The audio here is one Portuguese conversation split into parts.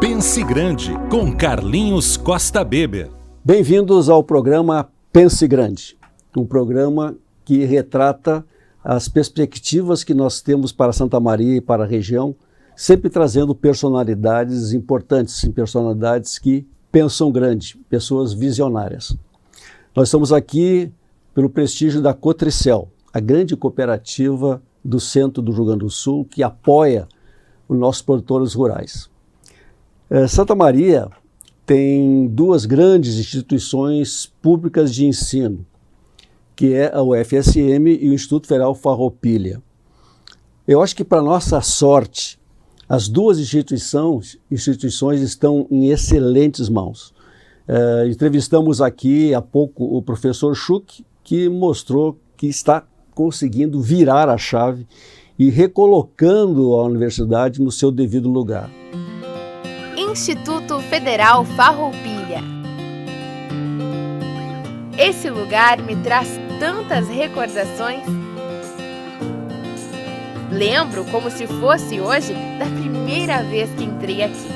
Pense Grande, com Carlinhos Costa Beber. Bem-vindos ao programa Pense Grande, um programa que retrata as perspectivas que nós temos para Santa Maria e para a região, sempre trazendo personalidades importantes, personalidades que pensam grande, pessoas visionárias. Nós estamos aqui pelo prestígio da Cotricel, a grande cooperativa do centro do Rio Grande do Sul, que apoia os nossos produtores rurais. Santa Maria tem duas grandes instituições públicas de ensino, que é a UFSM e o Instituto Federal Farroupilha. Eu acho que, para nossa sorte, as duas instituições estão em excelentes mãos. Entrevistamos aqui há pouco o professor Schuch, que mostrou que está conseguindo virar a chave e recolocando a universidade no seu devido lugar. Instituto Federal Farroupilha. Esse lugar me traz tantas recordações. Lembro como se fosse hoje da primeira vez que entrei aqui.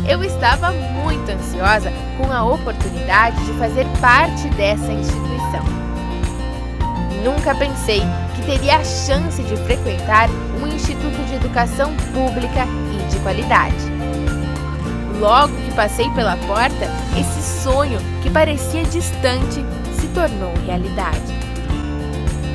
Eu estava muito ansiosa com a oportunidade de fazer parte dessa instituição. Nunca pensei que teria a chance de frequentar um instituto de educação pública e de qualidade. Logo que passei pela porta, esse sonho que parecia distante se tornou realidade.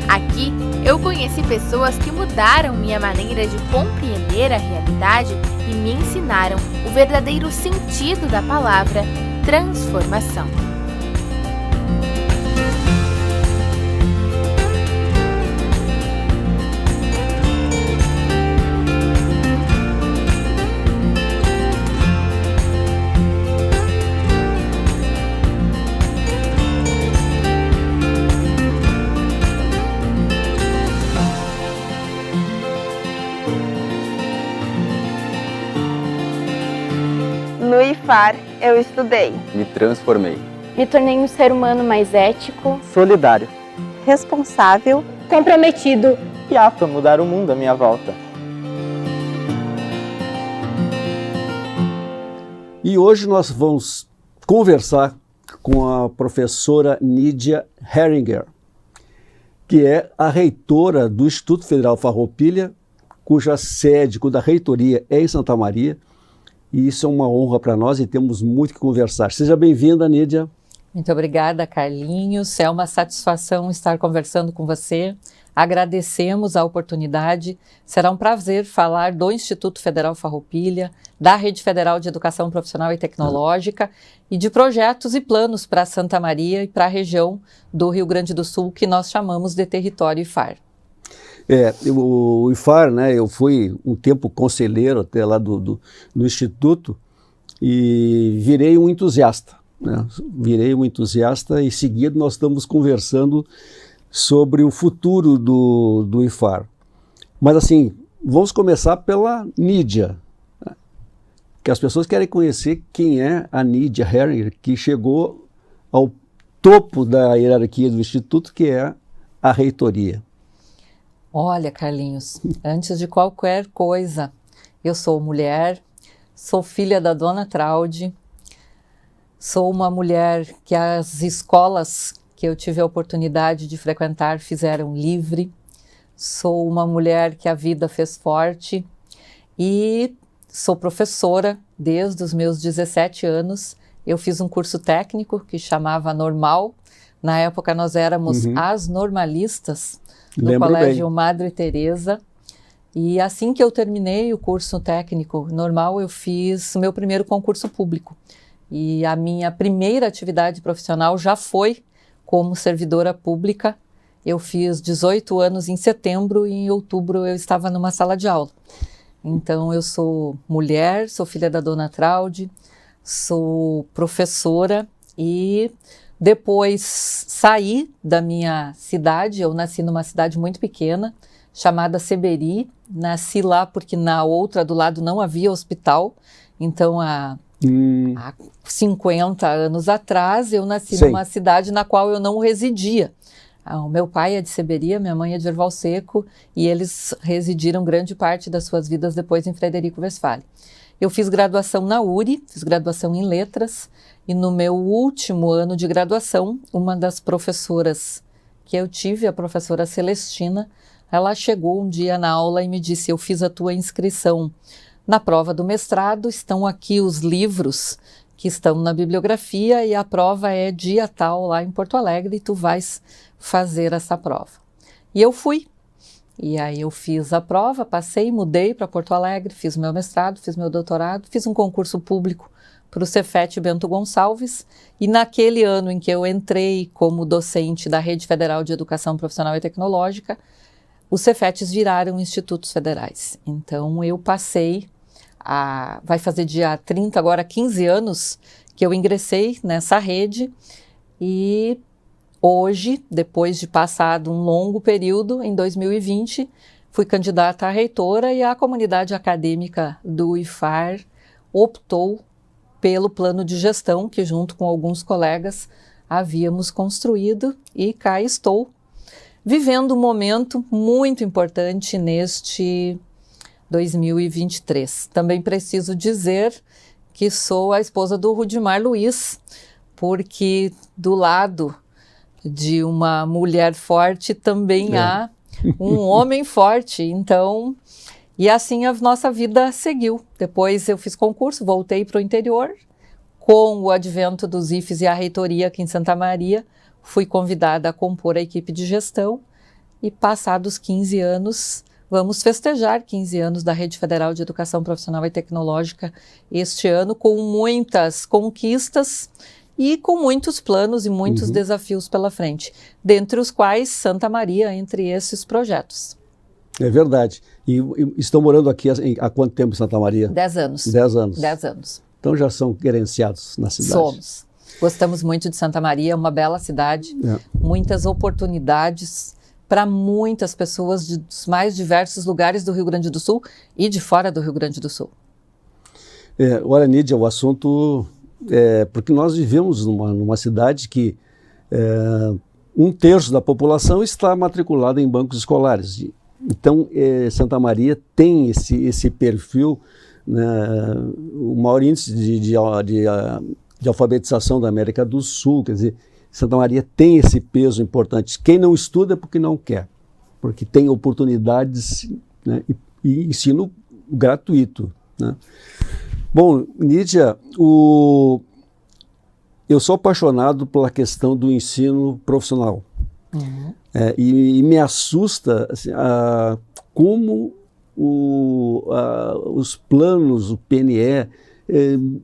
Aqui eu conheci pessoas que mudaram minha maneira de compreender a realidade e me ensinaram o verdadeiro sentido da palavra transformação. No IFAR, eu estudei. Me transformei. Me tornei um ser humano mais ético, solidário, responsável, comprometido e apto a mudar o mundo à minha volta. E hoje nós vamos conversar com a professora Nídia Heringer, que é a reitora do Instituto Federal Farroupilha, cuja sede, cuja reitoria é em Santa Maria. E isso é uma honra para nós e temos muito que conversar. Seja bem-vinda, Nídia. Muito obrigada, Carlinhos. É uma satisfação estar conversando com você. Agradecemos a oportunidade. Será um prazer falar do Instituto Federal Farroupilha, da Rede Federal de Educação Profissional e Tecnológica e de projetos e planos para Santa Maria e para a região do Rio Grande do Sul, que nós chamamos de território IFAR. O IFAR, né, eu fui um tempo conselheiro até lá do Instituto e virei um entusiasta. Né? Virei um entusiasta e, em seguida, nós estamos conversando sobre o futuro do IFAR. Mas, assim, vamos começar pela Nídia, né? Que as pessoas querem conhecer quem é a Nídia Heringer, que chegou ao topo da hierarquia do Instituto, que é a reitoria. Olha, Carlinhos, antes de qualquer coisa, eu sou mulher, sou filha da dona Traude, sou uma mulher que as escolas que eu tive a oportunidade de frequentar fizeram livre, sou uma mulher que a vida fez forte e sou professora desde os meus 17 anos. Eu fiz um curso técnico que chamava Normal. Na época nós éramos as normalistas, no Colégio Madre Teresa, e assim que eu terminei o curso técnico normal, eu fiz o meu primeiro concurso público. E a minha primeira atividade profissional já foi como servidora pública. Eu fiz 18 anos em setembro e em outubro eu estava numa sala de aula. Então eu sou mulher, sou filha da dona Traude, sou professora e depois saí da minha cidade. Eu nasci numa cidade muito pequena, chamada Seberi. Nasci lá porque na outra do lado não havia hospital. Então, há 50 anos atrás, eu nasci numa cidade na qual eu não residia. O meu pai é de Seberia, minha mãe é de Erval Seco, e eles residiram grande parte das suas vidas depois em Frederico Westphalen. Eu fiz graduação na URI, fiz graduação em letras, e no meu último ano de graduação, uma das professoras que eu tive, a professora Celestina, ela chegou um dia na aula e me disse: eu fiz a tua inscrição na prova do mestrado, estão aqui os livros que estão na bibliografia e a prova é dia tal lá em Porto Alegre e tu vais fazer essa prova. E eu fui. E aí eu fiz a prova, passei, mudei para Porto Alegre, fiz meu mestrado, fiz meu doutorado, fiz um concurso público para o Cefet Bento Gonçalves, e naquele ano em que eu entrei como docente da Rede Federal de Educação Profissional e Tecnológica, os Cefetes viraram institutos federais. Então eu passei vai fazer dia 30, agora 15 anos que eu ingressei nessa rede, e hoje, depois de passado um longo período, em 2020, fui candidata a reitora e a comunidade acadêmica do IFAR optou pelo plano de gestão que, junto com alguns colegas, havíamos construído, e cá estou, vivendo um momento muito importante neste 2023. Também preciso dizer que sou a esposa do Rudimar Luiz, porque do lado de uma mulher forte também há um homem forte, então, e assim a nossa vida seguiu. Depois eu fiz concurso, voltei para o interior, com o advento dos IFES e a reitoria aqui em Santa Maria, fui convidada a compor a equipe de gestão, e passados 15 anos, vamos festejar 15 anos da Rede Federal de Educação Profissional e Tecnológica este ano, com muitas conquistas e com muitos planos e muitos desafios pela frente, dentre os quais Santa Maria, entre esses projetos. É verdade. E estão morando aqui há quanto tempo em Santa Maria? 10 anos. 10 anos. 10 anos. Então já são gerenciados na cidade. Somos. Gostamos muito de Santa Maria, é uma bela cidade, muitas oportunidades para muitas pessoas dos mais diversos lugares do Rio Grande do Sul e de fora do Rio Grande do Sul. Olha, Nídia, o assunto porque nós vivemos numa cidade que 1/3 da população está matriculada em bancos escolares. Então, Santa Maria tem esse perfil, né, o maior índice de alfabetização da América do Sul, quer dizer, Santa Maria tem esse peso importante. Quem não estuda é porque não quer, porque tem oportunidades, né, e ensino gratuito, né. Bom, Nídia, eu sou apaixonado pela questão do ensino profissional. E me assusta assim, como os planos, o PNE,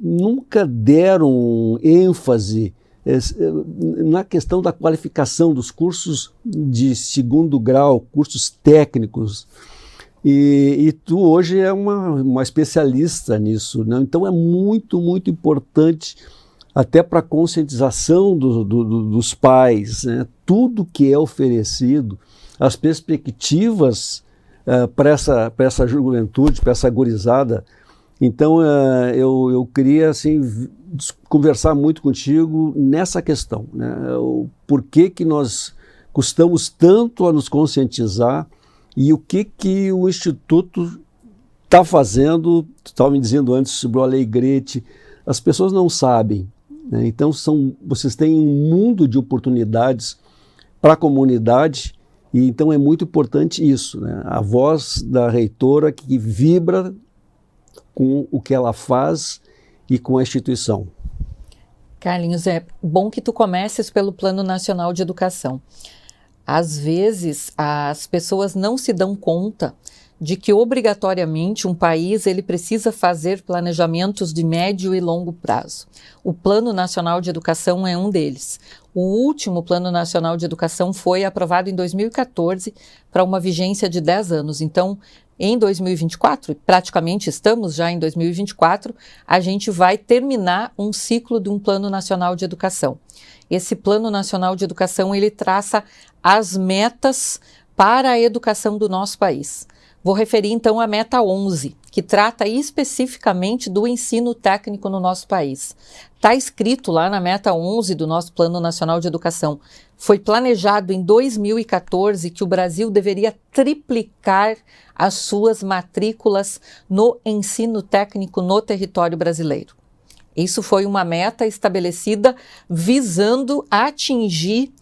nunca deram ênfase na questão da qualificação dos cursos de segundo grau, cursos técnicos. E tu hoje é uma especialista nisso, né? Então é muito, muito importante, até para a conscientização dos pais, né? Tudo que é oferecido, as perspectivas para essa juventude, para essa gurizada. Então eu queria assim, conversar muito contigo nessa questão, né? O porquê que nós custamos tanto a nos conscientizar e o que o Instituto está fazendo. Tu estava me dizendo antes sobre o Alegrete, as pessoas não sabem, né? Então vocês têm um mundo de oportunidades para a comunidade, e então é muito importante isso, né? A voz da reitora que vibra com o que ela faz e com a instituição. Carlinhos, é bom que tu comeces pelo Plano Nacional de Educação. Às vezes, as pessoas não se dão conta de que obrigatoriamente um país ele precisa fazer planejamentos de médio e longo prazo. O Plano Nacional de Educação é um deles. O último Plano Nacional de Educação foi aprovado em 2014 para uma vigência de 10 anos. Então, em 2024, praticamente estamos já em 2024, a gente vai terminar um ciclo de um Plano Nacional de Educação. Esse Plano Nacional de Educação, ele traça as metas para a educação do nosso país. Vou referir então à Meta 11, que trata especificamente do ensino técnico no nosso país. Está escrito lá na Meta 11 do nosso Plano Nacional de Educação. Foi planejado em 2014 que o Brasil deveria triplicar as suas matrículas no ensino técnico no território brasileiro. Isso foi uma meta estabelecida visando atingir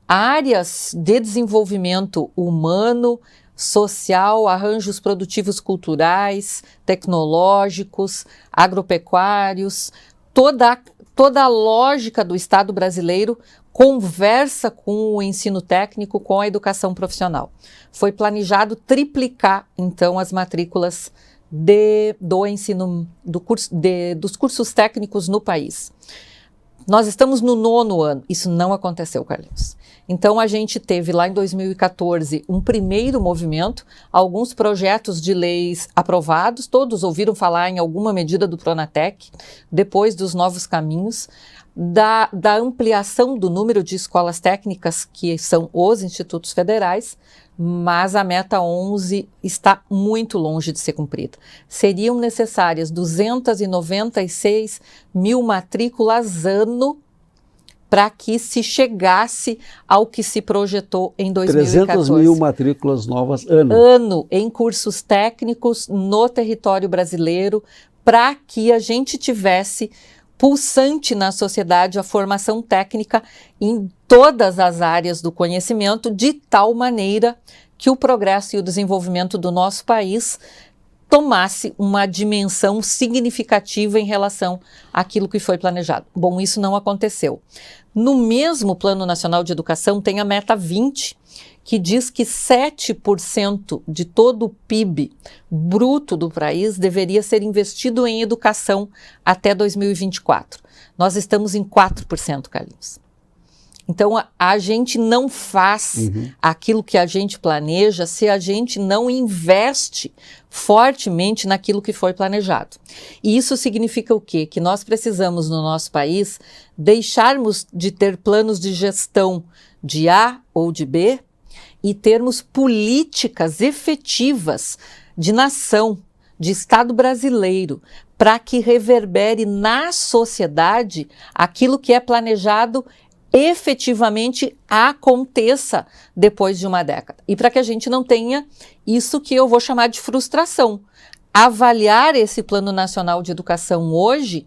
áreas de desenvolvimento humano, social, arranjos produtivos culturais, tecnológicos, agropecuários. Toda a lógica do Estado brasileiro conversa com o ensino técnico, com a educação profissional. Foi planejado triplicar, então, as matrículas do ensino, dos cursos técnicos no país. Nós estamos no 9º ano, isso não aconteceu, Carlinhos. Então a gente teve lá em 2014 um primeiro movimento, alguns projetos de leis aprovados, todos ouviram falar em alguma medida do Pronatec, depois dos novos caminhos, da ampliação do número de escolas técnicas, que são os institutos federais, mas a Meta 11 está muito longe de ser cumprida. Seriam necessárias 296 mil matrículas ano para que se chegasse ao que se projetou em 2014. 300 mil matrículas novas ano. Ano em cursos técnicos no território brasileiro, para que a gente tivesse pulsante na sociedade a formação técnica em todas as áreas do conhecimento, de tal maneira que o progresso e o desenvolvimento do nosso país tomasse uma dimensão significativa em relação àquilo que foi planejado. Bom, isso não aconteceu. No mesmo Plano Nacional de Educação tem a Meta 20, que diz que 7% de todo o PIB bruto do país deveria ser investido em educação até 2024. Nós estamos em 4%, Carlinhos. Então, a gente não faz aquilo que a gente planeja se a gente não investe fortemente naquilo que foi planejado. E isso significa o quê? Que nós precisamos, no nosso país, deixarmos de ter planos de gestão de A ou de B e termos políticas efetivas de nação, de Estado brasileiro, para que reverbere na sociedade aquilo que é planejado efetivamente aconteça depois de uma década. E para que a gente não tenha isso que eu vou chamar de frustração. Avaliar esse Plano Nacional de Educação hoje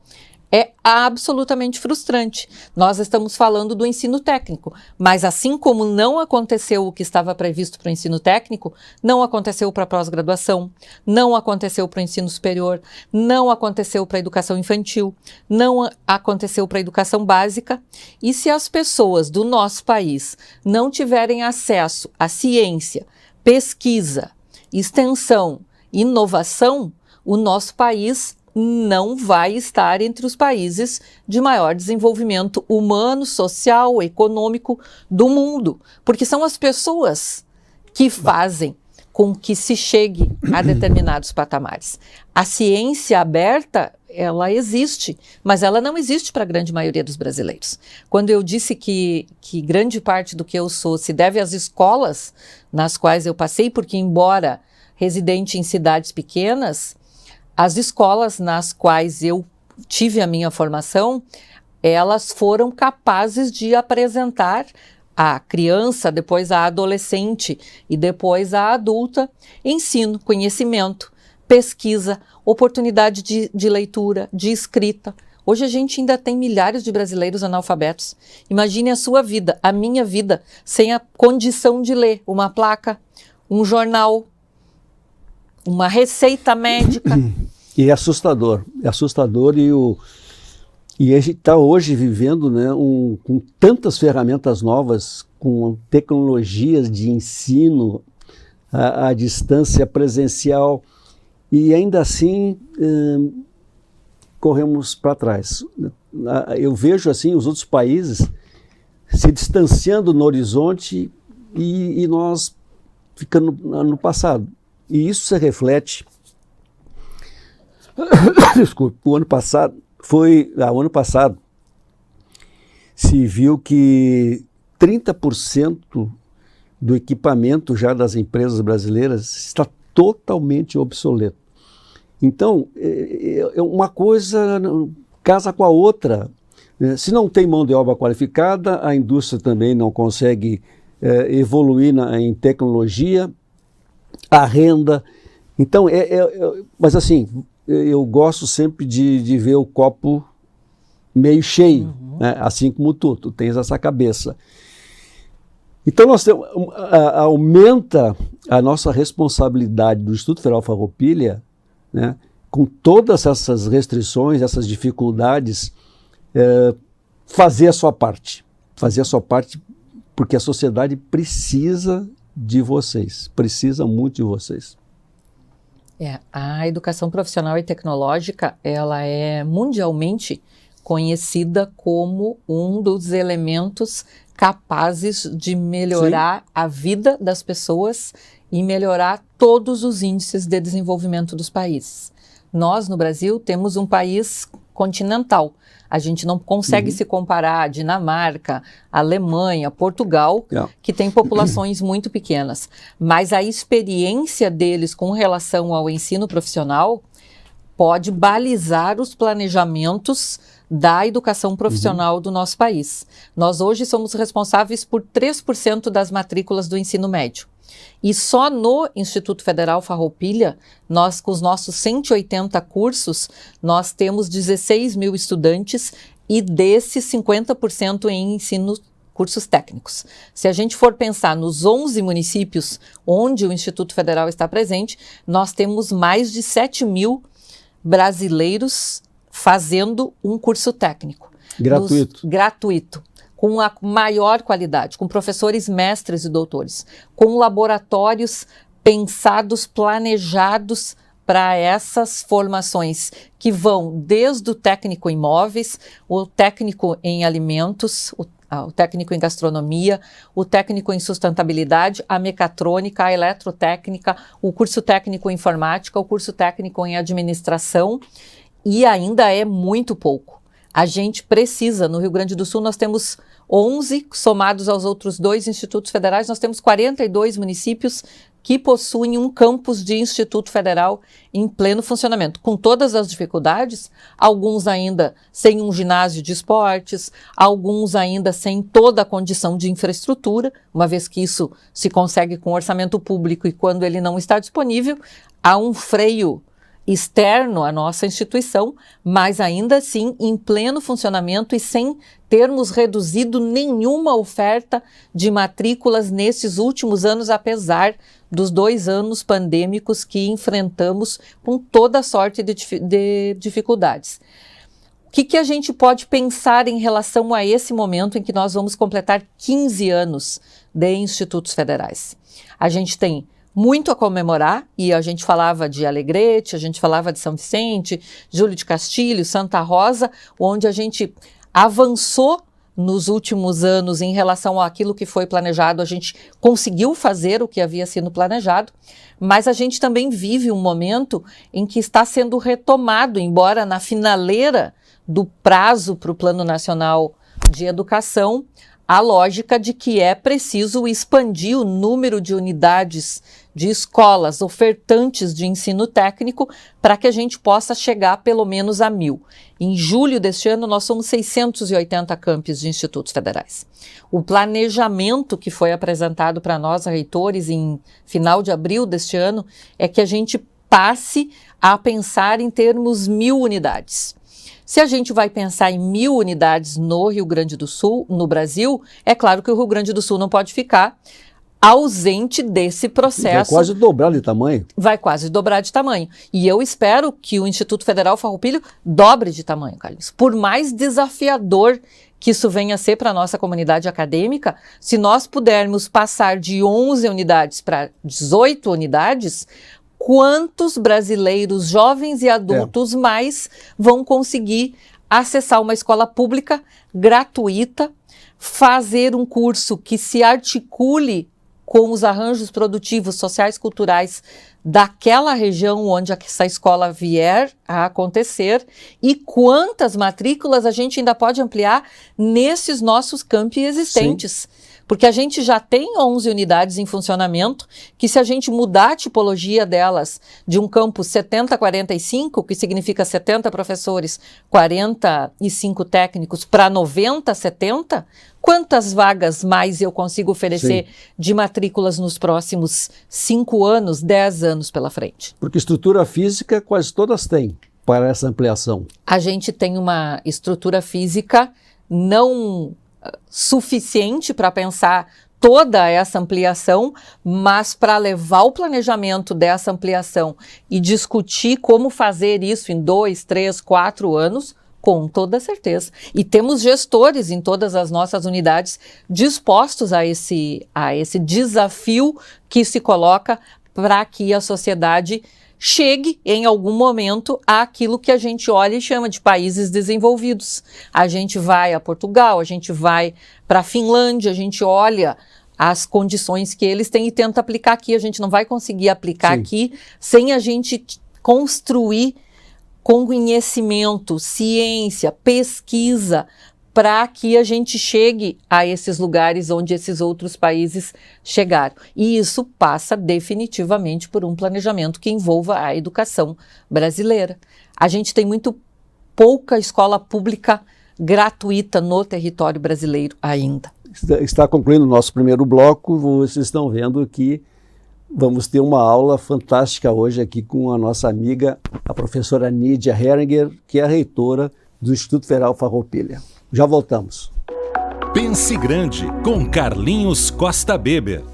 é absolutamente frustrante. Nós estamos falando do ensino técnico, mas assim como não aconteceu o que estava previsto para o ensino técnico, não aconteceu para a pós-graduação, não aconteceu para o ensino superior, não aconteceu para a educação infantil, não aconteceu para a educação básica. E se as pessoas do nosso país não tiverem acesso à ciência, pesquisa, extensão, inovação, o nosso país não vai estar entre os países de maior desenvolvimento humano, social, econômico do mundo, porque são as pessoas que fazem com que se chegue a determinados patamares. A ciência aberta, ela existe, mas ela não existe para a grande maioria dos brasileiros. Quando eu disse que grande parte do que eu sou se deve às escolas nas quais eu passei, porque embora residente em cidades pequenas, as escolas nas quais eu tive a minha formação, elas foram capazes de apresentar à criança, depois à adolescente e depois à adulta, ensino, conhecimento, pesquisa, oportunidade de leitura, de escrita. Hoje a gente ainda tem milhares de brasileiros analfabetos. Imagine a sua vida, a minha vida, sem a condição de ler uma placa, um jornal, uma receita médica. E é assustador e a gente está hoje vivendo, né, com tantas ferramentas novas, com tecnologias de ensino à distância presencial, e ainda assim corremos para trás. Eu vejo assim os outros países se distanciando no horizonte e nós ficando no passado. E isso se reflete. Desculpe, o ano passado se viu que 30% do equipamento já das empresas brasileiras está totalmente obsoleto. Então, uma coisa casa com a outra. Se não tem mão de obra qualificada, a indústria também não consegue evoluir em tecnologia, a renda. Então, mas assim, eu gosto sempre de ver o copo meio cheio, né? Assim como tu tens essa cabeça. Então, nós temos, aumenta a nossa responsabilidade do Instituto Federal Farroupilha, né? Com todas essas restrições, essas dificuldades, fazer a sua parte, porque a sociedade precisa de vocês, precisa muito de vocês. A educação profissional e tecnológica, ela é mundialmente conhecida como um dos elementos capazes de melhorar a vida das pessoas e melhorar todos os índices de desenvolvimento dos países. Nós, no Brasil, temos um país continental. A gente não consegue se comparar a Dinamarca, Alemanha, Portugal, que tem populações muito pequenas. Mas a experiência deles com relação ao ensino profissional pode balizar os planejamentos da educação profissional do nosso país. Nós hoje somos responsáveis por 3% das matrículas do ensino médio. E só no Instituto Federal Farroupilha, nós com os nossos 180 cursos, nós temos 16 mil estudantes e desses 50% em cursos técnicos. Se a gente for pensar nos 11 municípios onde o Instituto Federal está presente, nós temos mais de 7 mil brasileiros fazendo um curso técnico. Gratuito. Com a maior qualidade, com professores mestres e doutores, com laboratórios pensados, planejados para essas formações que vão desde o técnico em móveis, o técnico em alimentos, o técnico em gastronomia, o técnico em sustentabilidade, a mecatrônica, a eletrotécnica, o curso técnico em informática, o curso técnico em administração, e ainda é muito pouco. A gente precisa, no Rio Grande do Sul nós temos 11, somados aos outros 2 institutos federais, nós temos 42 municípios que possuem um campus de Instituto Federal em pleno funcionamento, com todas as dificuldades, alguns ainda sem um ginásio de esportes, alguns ainda sem toda a condição de infraestrutura, uma vez que isso se consegue com orçamento público e quando ele não está disponível, há um freio externo à nossa instituição, mas ainda assim em pleno funcionamento e sem termos reduzido nenhuma oferta de matrículas nesses últimos anos, apesar dos 2 anos pandêmicos que enfrentamos com toda sorte de dificuldades. O que a gente pode pensar em relação a esse momento em que nós vamos completar 15 anos de institutos federais? A gente tem muito a comemorar, e a gente falava de Alegrete, a gente falava de São Vicente, Júlio de Castilho, Santa Rosa, onde a gente avançou nos últimos anos em relação àquilo que foi planejado, a gente conseguiu fazer o que havia sido planejado, mas a gente também vive um momento em que está sendo retomado, embora na finaleira do prazo para o Plano Nacional de Educação, a lógica de que é preciso expandir o número de unidades de escolas ofertantes de ensino técnico para que a gente possa chegar pelo menos a 1.000. Em julho deste ano, nós somos 680 campos de institutos federais. O planejamento que foi apresentado para nós, reitores, em final de abril deste ano, é que a gente passe a pensar em termos 1.000 unidades. Se a gente vai pensar em 1.000 unidades no Rio Grande do Sul, no Brasil, é claro que o Rio Grande do Sul não pode ficar ausente desse processo. Vai quase dobrar de tamanho. Vai quase dobrar de tamanho. E eu espero que o Instituto Federal Farroupilha dobre de tamanho, Carlinhos. Por mais desafiador que isso venha a ser para a nossa comunidade acadêmica, se nós pudermos passar de 11 unidades para 18 unidades, quantos brasileiros, jovens e adultos mais vão conseguir acessar uma escola pública gratuita, fazer um curso que se articule com os arranjos produtivos, sociais, culturais daquela região onde essa escola vier a acontecer, e quantas matrículas a gente ainda pode ampliar nesses nossos campi existentes. Sim. Porque a gente já tem 11 unidades em funcionamento, que se a gente mudar a tipologia delas de um campus 70-45, que significa 70 professores, 45 técnicos, para 90-70, quantas vagas mais eu consigo oferecer de matrículas nos próximos 5 anos, 10 anos pela frente? Porque estrutura física quase todas têm para essa ampliação. A gente tem uma estrutura física não suficiente para pensar toda essa ampliação, mas para levar o planejamento dessa ampliação e discutir como fazer isso em 2, 3, 4 anos, com toda certeza. E temos gestores em todas as nossas unidades dispostos a esse desafio que se coloca para que a sociedade chegue em algum momento àquilo que a gente olha e chama de países desenvolvidos. A gente vai a Portugal, a gente vai para a Finlândia, a gente olha as condições que eles têm e tenta aplicar aqui. A gente não vai conseguir aplicar aqui sem a gente construir conhecimento, ciência, pesquisa, para que a gente chegue a esses lugares onde esses outros países chegaram. E isso passa definitivamente por um planejamento que envolva a educação brasileira. A gente tem muito pouca escola pública gratuita no território brasileiro ainda. Está concluindo o nosso primeiro bloco. Vocês estão vendo que vamos ter uma aula fantástica hoje aqui com a nossa amiga, a professora Nídia Heringer, que é a reitora do Instituto Federal Farroupilha. Já voltamos. Pense Grande, com Carlinhos Costa Beber.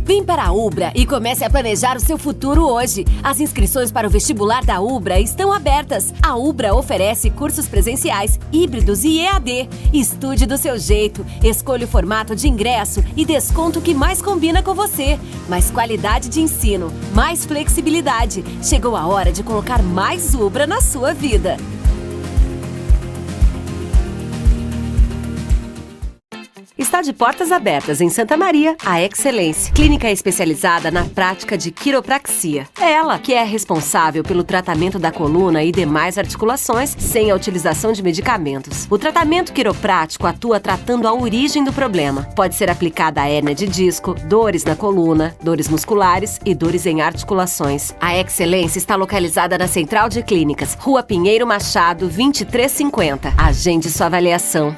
Vem para a Ubra e comece a planejar o seu futuro hoje. As inscrições para o vestibular da Ubra estão abertas. A Ubra oferece cursos presenciais, híbridos e EAD. Estude do seu jeito, escolha o formato de ingresso e desconto que mais combina com você. Mais qualidade de ensino, mais flexibilidade. Chegou a hora de colocar mais Ubra na sua vida. Está de portas abertas em Santa Maria, a Excelência, clínica especializada na prática de quiropraxia. É ela que é responsável pelo tratamento da coluna e demais articulações sem a utilização de medicamentos. O tratamento quiroprático atua tratando a origem do problema. Pode ser aplicada a hérnia de disco, dores na coluna, dores musculares e dores em articulações. A Excelência está localizada na Central de Clínicas, Rua Pinheiro Machado, 2350. Agende sua avaliação.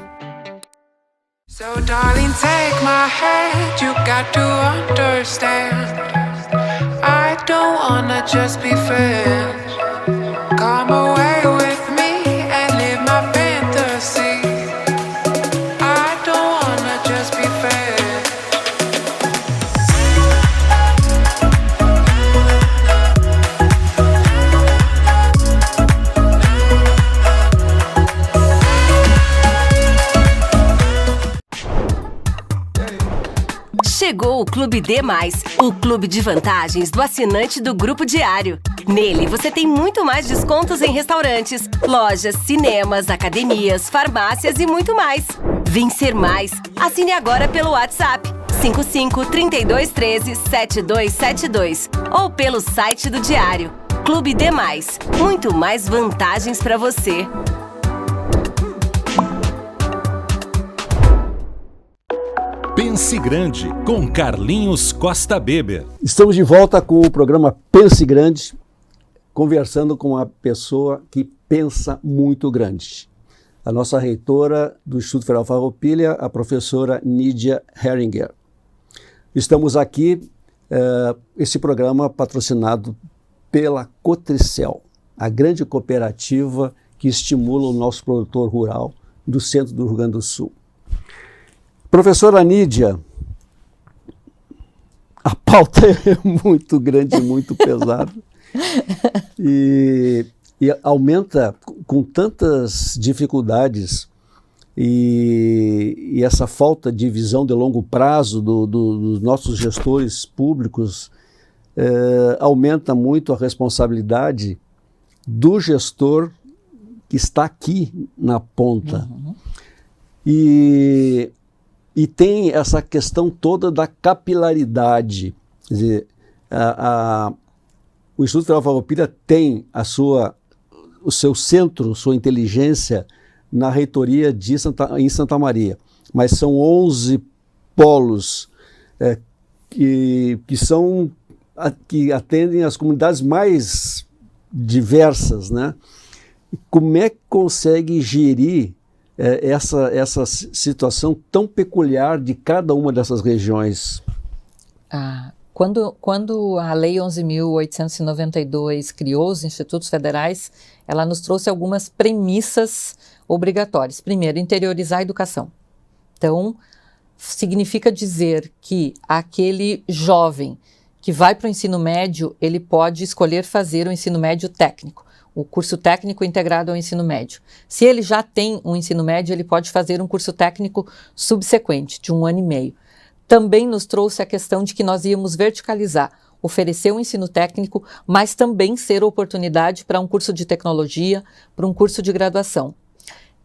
So darling, take my hand, you got to understand. I don't wanna just be friends. Come away with me and live my fantasy. I don't wanna just be friends. Chegou o Clube D+, o clube de vantagens do assinante do Grupo Diário. Nele, você tem muito mais descontos em restaurantes, lojas, cinemas, academias, farmácias e muito mais. Vem ser mais. Assine agora pelo WhatsApp 55-3213-7272 ou pelo site do Diário. Clube D+, muito mais vantagens para você. Pense Grande, com Carlinhos Costa Beber. Estamos de volta com o programa Pense Grande, conversando com uma pessoa que pensa muito grande. A nossa reitora do Instituto Federal Farroupilha, a professora Nídia Heringer. Estamos aqui, esse programa patrocinado pela Cotricel, a grande cooperativa que estimula o nosso produtor rural do centro do Rio Grande do Sul. Professora Nídia, a pauta é muito grande, muito pesada e aumenta com tantas dificuldades e essa falta de visão de longo prazo dos nossos gestores públicos aumenta muito a responsabilidade do gestor que está aqui na ponta. Uhum. E tem essa questão toda da capilaridade. Quer dizer, o Instituto Federal Farroupilha tem o seu centro, sua inteligência na reitoria em Santa Maria, mas são 11 polos que atendem as comunidades mais diversas, né? Como é que consegue gerir essa situação tão peculiar de cada uma dessas regiões? Quando a Lei 11.892 criou os institutos federais, ela nos trouxe algumas premissas obrigatórias. Primeiro, interiorizar a educação. Então, significa dizer que aquele jovem que vai para o ensino médio, ele pode escolher fazer o ensino médio técnico, o curso técnico integrado ao ensino médio. Se ele já tem um ensino médio, ele pode fazer um curso técnico subsequente, de 1 ano e meio. Também nos trouxe a questão de que nós íamos verticalizar, oferecer um ensino técnico, mas também ser oportunidade para um curso de tecnologia, para um curso de graduação.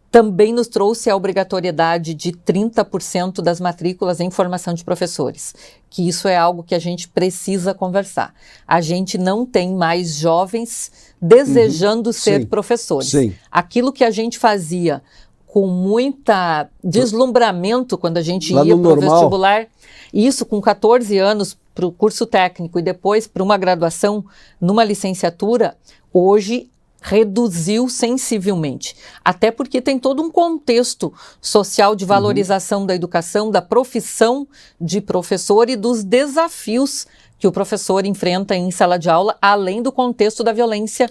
Também nos trouxe a obrigatoriedade de 30% das matrículas em formação de professores, que isso é algo que a gente precisa conversar. A gente não tem mais jovens desejando ser professores. Sim. Aquilo que a gente fazia com muita deslumbramento quando a gente ia para o vestibular, isso com 14 anos para o curso técnico e depois para uma graduação numa licenciatura, hoje reduziu sensivelmente, até porque tem todo um contexto social de valorização da educação, da profissão de professor e dos desafios que o professor enfrenta em sala de aula, além do contexto da violência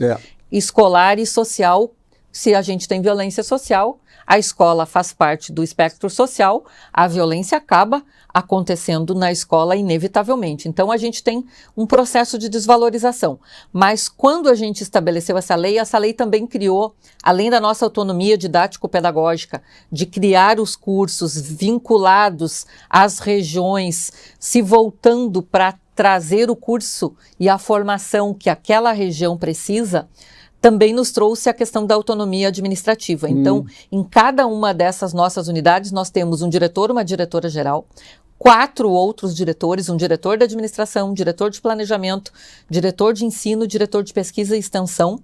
escolar e social. Se a gente tem violência social, a escola faz parte do espectro social, a violência acaba acontecendo na escola inevitavelmente. Então a gente tem um processo de desvalorização. Mas quando a gente estabeleceu essa lei também criou, além da nossa autonomia didático-pedagógica, de criar os cursos vinculados às regiões, se voltando para trazer o curso e a formação que aquela região precisa, também nos trouxe a questão da autonomia administrativa. Então, em cada uma dessas nossas unidades, nós temos um diretor, uma diretora-geral, 4 outros diretores, um diretor de administração, um diretor de planejamento, diretor de ensino, diretor de pesquisa e extensão,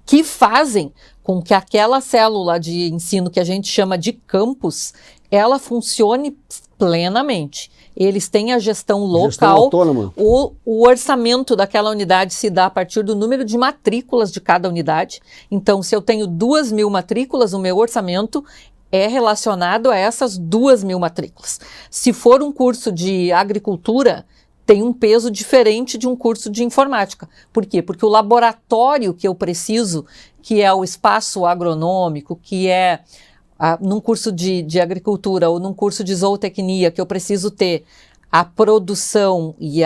que fazem com que aquela célula de ensino que a gente chama de campus, ela funcione plenamente. Eles têm a gestão local, gestão autônoma. O orçamento daquela unidade se dá a partir do número de matrículas de cada unidade. Então, se eu tenho 2.000 matrículas, o meu orçamento é relacionado a essas 2.000 matrículas. Se for um curso de agricultura, tem um peso diferente de um curso de informática. Por quê? Porque o laboratório que eu preciso, que é o espaço agronômico, que é num curso de agricultura ou num curso de zootecnia, que eu preciso ter a produção e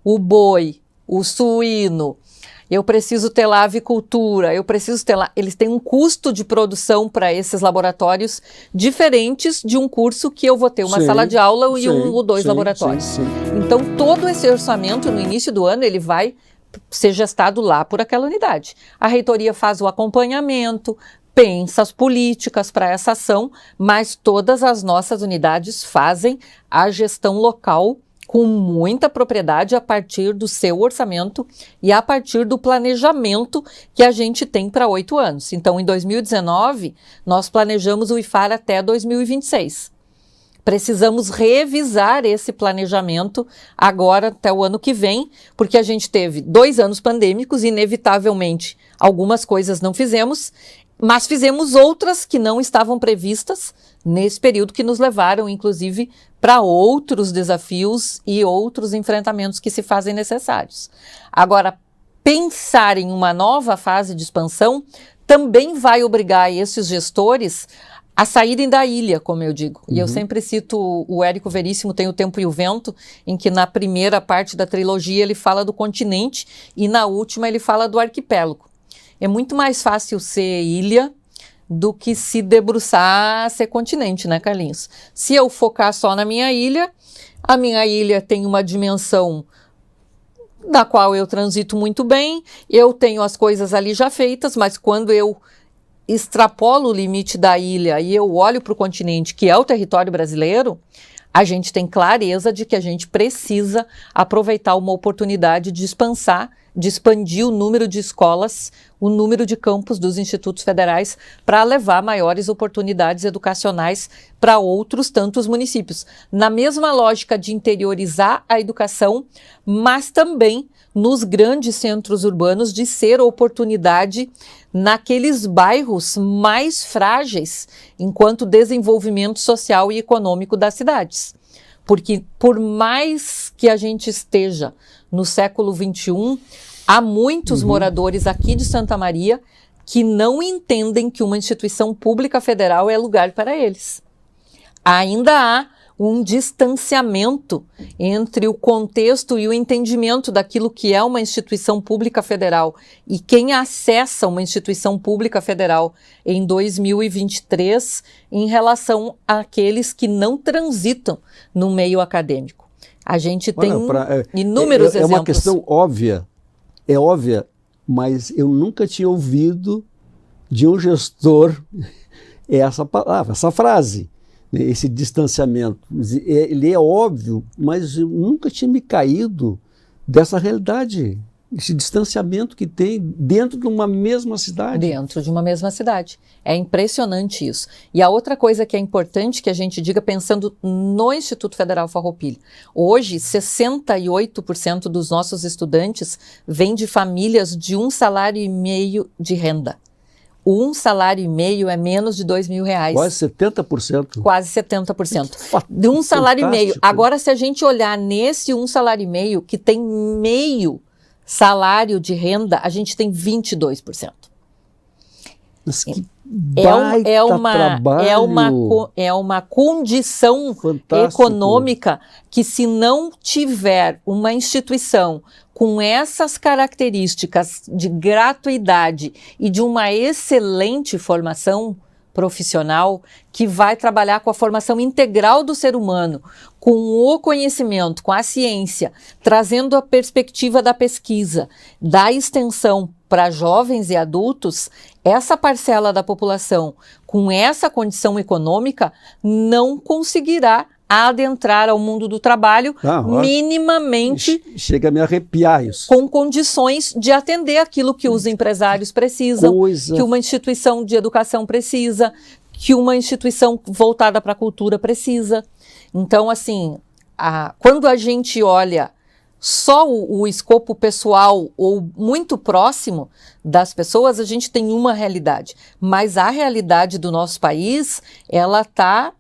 o boi, o suíno, eu preciso ter lá a avicultura, eu preciso ter lá... Eles têm um custo de produção para esses laboratórios diferentes de um curso que eu vou ter uma sala de aula e um ou dois laboratórios. Então, todo esse orçamento, no início do ano, ele vai ser gestado lá por aquela unidade. A reitoria faz o acompanhamento, pensa as políticas para essa ação, mas todas as nossas unidades fazem a gestão local com muita propriedade a partir do seu orçamento e a partir do planejamento que a gente tem para 8 anos. Então, em 2019, nós planejamos o IFAR até 2026. Precisamos revisar esse planejamento agora até o ano que vem, porque a gente teve 2 anos pandêmicos, inevitavelmente algumas coisas não fizemos, mas fizemos outras que não estavam previstas nesse período, que nos levaram, inclusive, para outros desafios e outros enfrentamentos que se fazem necessários. Agora, pensar em uma nova fase de expansão também vai obrigar esses gestores a saírem da ilha, como eu digo. E eu sempre cito o Érico Veríssimo, tem O Tempo e o Vento, em que na primeira parte da trilogia ele fala do continente e na última ele fala do arquipélago. É muito mais fácil ser ilha do que se debruçar a ser continente, né, Carlinhos? Se eu focar só na minha ilha, a minha ilha tem uma dimensão da qual eu transito muito bem, eu tenho as coisas ali já feitas, mas quando eu extrapolo o limite da ilha e eu olho para o continente, que é o território brasileiro, a gente tem clareza de que a gente precisa aproveitar uma oportunidade de expandir o número de escolas, o número de campos dos institutos federais para levar maiores oportunidades educacionais para outros tantos municípios. Na mesma lógica de interiorizar a educação, mas também nos grandes centros urbanos de ser oportunidade naqueles bairros mais frágeis enquanto desenvolvimento social e econômico das cidades. Porque por mais que a gente esteja no século XXI, há muitos moradores aqui de Santa Maria que não entendem que uma instituição pública federal é lugar para eles. Ainda há um distanciamento entre o contexto e o entendimento daquilo que é uma instituição pública federal e quem acessa uma instituição pública federal em 2023 em relação àqueles que não transitam no meio acadêmico. A gente tem inúmeros exemplos. É uma questão óbvia, mas eu nunca tinha ouvido de um gestor essa palavra, essa frase. Esse distanciamento, ele é óbvio, mas eu nunca tinha me caído dessa realidade, esse distanciamento que tem dentro de uma mesma cidade. Dentro de uma mesma cidade. É impressionante isso. E a outra coisa que é importante que a gente diga pensando no Instituto Federal Farroupilha. Hoje, 68% dos nossos estudantes vêm de famílias de 1,5 salário de renda. Um salário e meio é menos de R$2.000. Quase 70%. Quase 70%. De um salário e meio. Agora, se a gente olhar nesse 1,5 salário que tem meio salário de renda, a gente tem 22%. Mas que é uma condição fantástico. Econômica que, se não tiver uma instituição com essas características de gratuidade e de uma excelente formação profissional, que vai trabalhar com a formação integral do ser humano, com o conhecimento, com a ciência, trazendo a perspectiva da pesquisa, da extensão para jovens e adultos, essa parcela da população com essa condição econômica não conseguirá adentrar ao mundo do trabalho minimamente. Chega a me arrepiar isso. Com condições de atender aquilo que os empresários precisam, que uma instituição de educação precisa, que uma instituição voltada para a cultura precisa. Então, assim, quando a gente olha só o escopo pessoal ou muito próximo das pessoas, a gente tem uma realidade. Mas a realidade do nosso país, ela está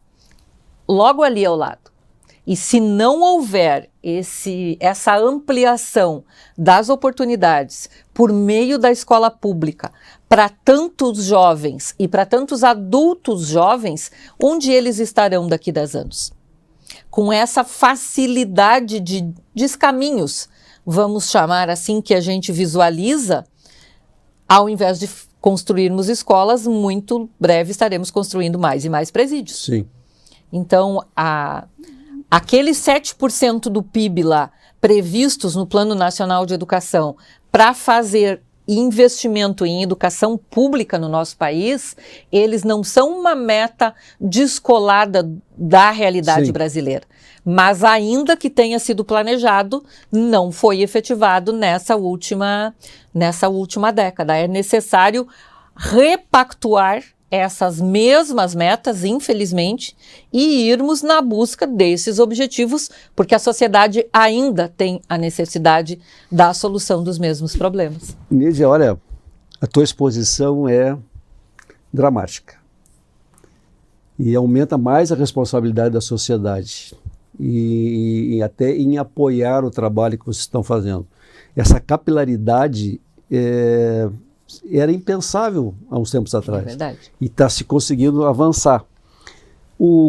logo ali ao lado. E se não houver essa ampliação das oportunidades por meio da escola pública para tantos jovens e para tantos adultos jovens, onde eles estarão daqui a 10 anos? Com essa facilidade de descaminhos, vamos chamar assim, que a gente visualiza, ao invés de construirmos escolas, muito breve estaremos construindo mais e mais presídios. Sim. Então, aqueles 7% do PIB lá, previstos no Plano Nacional de Educação, para fazer investimento em educação pública no nosso país, eles não são uma meta descolada da realidade brasileira. Mas ainda que tenha sido planejado, não foi efetivado nessa última década. É necessário repactuar essas mesmas metas, infelizmente, e irmos na busca desses objetivos, porque a sociedade ainda tem a necessidade da solução dos mesmos problemas. Nídia, olha, a tua exposição é dramática e aumenta mais a responsabilidade da sociedade e até em apoiar o trabalho que vocês estão fazendo. Essa capilaridade era impensável há uns tempos atrás. É verdade. E está se conseguindo avançar.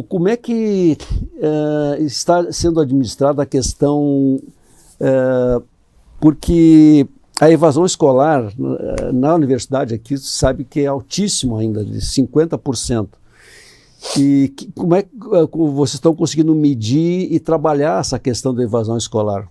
Como é que está sendo administrada a questão, porque a evasão escolar na universidade aqui sabe que é altíssimo ainda, de 50%. E como é que vocês estão conseguindo medir e trabalhar essa questão da evasão escolar?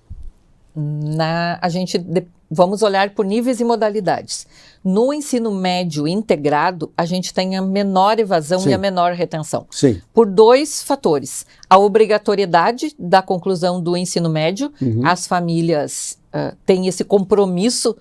Vamos olhar por níveis e modalidades. No ensino médio integrado, a gente tem a menor evasão e a menor retenção. Sim. Por 2 fatores. A obrigatoriedade da conclusão do ensino médio, as famílias têm esse compromisso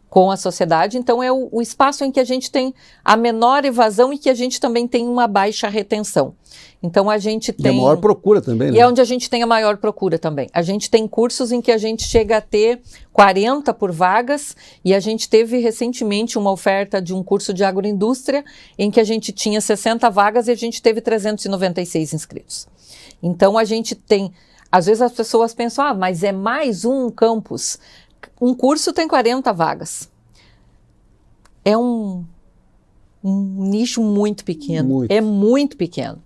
com a sociedade, então é o espaço em que a gente tem a menor evasão e que a gente também tem uma baixa retenção. Então a gente tem... E a maior procura também, né? E é onde a gente tem a maior procura também. A gente tem cursos em que a gente chega a ter 40 por vagas, e a gente teve recentemente uma oferta de um curso de agroindústria em que a gente tinha 60 vagas e a gente teve 396 inscritos. Então a gente tem... Às vezes as pessoas pensam, mas é mais um campus. Um curso tem 40 vagas. É um nicho muito pequeno. É muito pequeno.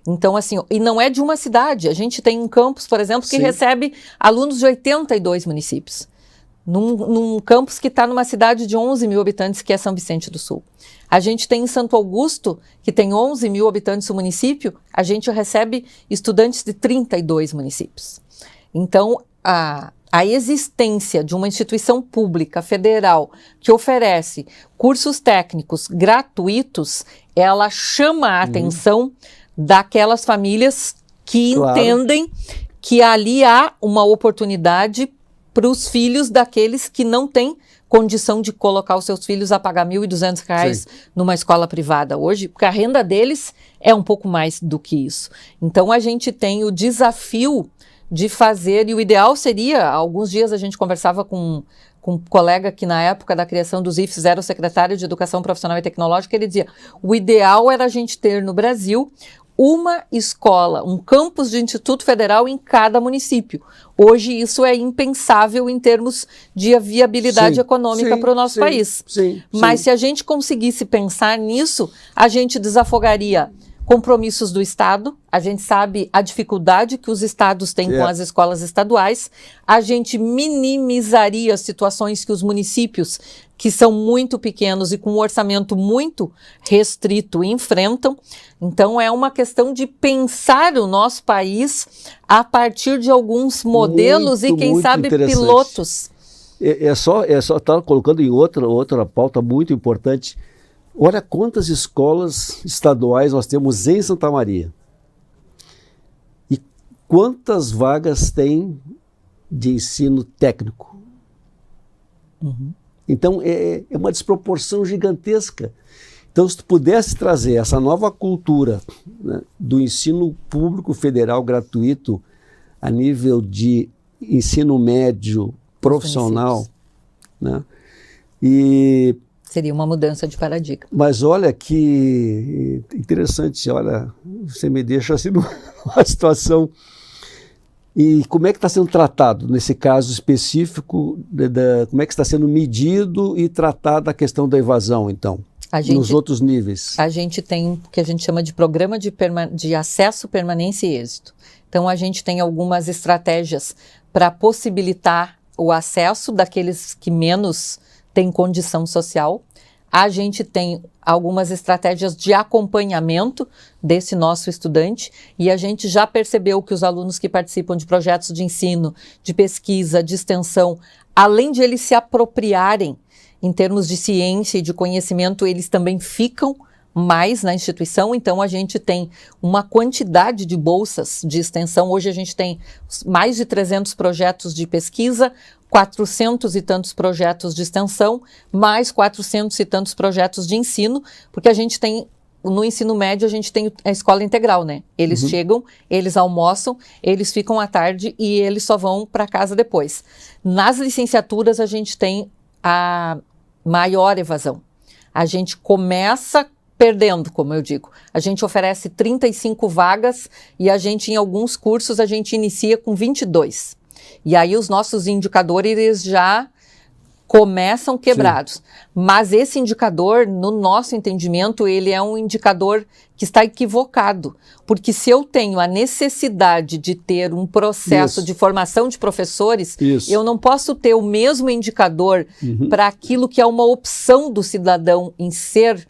Então, assim, e não é de uma cidade. A gente tem um campus, por exemplo, que recebe alunos de 82 municípios. Num campus que está numa cidade de 11 mil habitantes, que é São Vicente do Sul. A gente tem em Santo Augusto, que tem 11 mil habitantes o município, a gente recebe estudantes de 32 municípios. Então, a existência de uma instituição pública federal que oferece cursos técnicos gratuitos, ela chama a atenção daquelas famílias que entendem que ali há uma oportunidade para os filhos daqueles que não têm condição de colocar os seus filhos a pagar R$ 1.200 numa escola privada hoje, porque a renda deles é um pouco mais do que isso. Então a gente tem o desafio de fazer, e o ideal seria, há alguns dias a gente conversava com um colega que na época da criação dos IFES era o secretário de Educação Profissional e Tecnológica, ele dizia, o ideal era a gente ter no Brasil uma escola, um campus de Instituto Federal em cada município. Hoje isso é impensável em termos de viabilidade econômica para o nosso país. Mas se a gente conseguisse pensar nisso, a gente desafogaria compromissos do Estado, a gente sabe a dificuldade que os estados têm com as escolas estaduais, a gente minimizaria situações que os municípios, que são muito pequenos e com um orçamento muito restrito, enfrentam. Então é uma questão de pensar o nosso país a partir de alguns modelos e quem sabe pilotos. É só estar colocando em outra pauta muito importante. Olha quantas escolas estaduais nós temos em Santa Maria. E quantas vagas tem de ensino técnico. Então, é uma desproporção gigantesca. Então, se tu pudesse trazer essa nova cultura, né, do ensino público federal gratuito a nível de ensino médio profissional, né, seria uma mudança de paradigma. Mas olha que interessante, olha, você me deixa assim numa situação. E como é que está sendo tratado, nesse caso específico, como é que está sendo medido e tratada a questão da evasão, então, nos outros níveis? A gente tem o que a gente chama de programa de acesso, permanência e êxito. Então, a gente tem algumas estratégias para possibilitar o acesso daqueles que menos têm condição social. A gente tem algumas estratégias de acompanhamento desse nosso estudante e a gente já percebeu que os alunos que participam de projetos de ensino, de pesquisa, de extensão, além de eles se apropriarem em termos de ciência e de conhecimento, eles também ficam mais na instituição. Então a gente tem uma quantidade de bolsas de extensão. Hoje a gente tem mais de 300 projetos de pesquisa, 400 e tantos projetos de extensão, mais 400 e tantos projetos de ensino, porque a gente tem, no ensino médio, a gente tem a escola integral, né? Eles chegam, eles almoçam, eles ficam à tarde e eles só vão para casa depois. Nas licenciaturas, a gente tem a maior evasão. A gente começa perdendo, como eu digo. A gente oferece 35 vagas e a gente, em alguns cursos, a gente inicia com 22. E aí os nossos indicadores já começam quebrados. Mas esse indicador, no nosso entendimento, ele é um indicador que está equivocado. Porque se eu tenho a necessidade de ter um processo de formação de professores, eu não posso ter o mesmo indicador para aquilo que é uma opção do cidadão em ser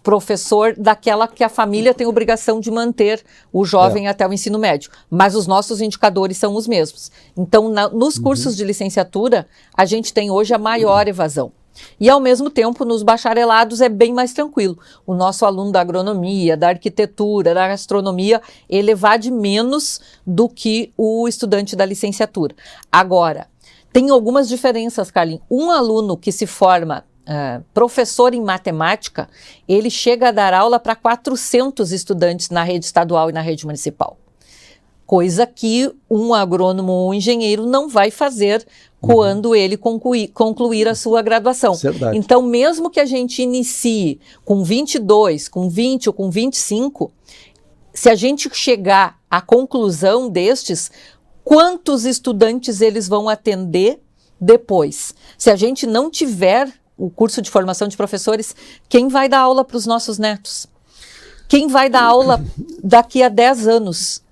professor daquela que a família tem obrigação de manter o jovem até o ensino médio, mas os nossos indicadores são os mesmos. Então, nos cursos de licenciatura, a gente tem hoje a maior evasão. E, ao mesmo tempo, nos bacharelados é bem mais tranquilo. O nosso aluno da agronomia, da arquitetura, da gastronomia, ele evade menos do que o estudante da licenciatura. Agora, tem algumas diferenças, Carlinhos. Um aluno que se forma professor em matemática, ele chega a dar aula para 400 estudantes na rede estadual e na rede municipal. Coisa que um agrônomo ou um engenheiro não vai fazer quando ele concluir a sua graduação. Verdade. Então, mesmo que a gente inicie com 22, com 20 ou com 25, se a gente chegar à conclusão destes, quantos estudantes eles vão atender depois? Se a gente não tiver o curso de formação de professores, quem vai dar aula para os nossos netos? Quem vai dar aula daqui a 10 anos?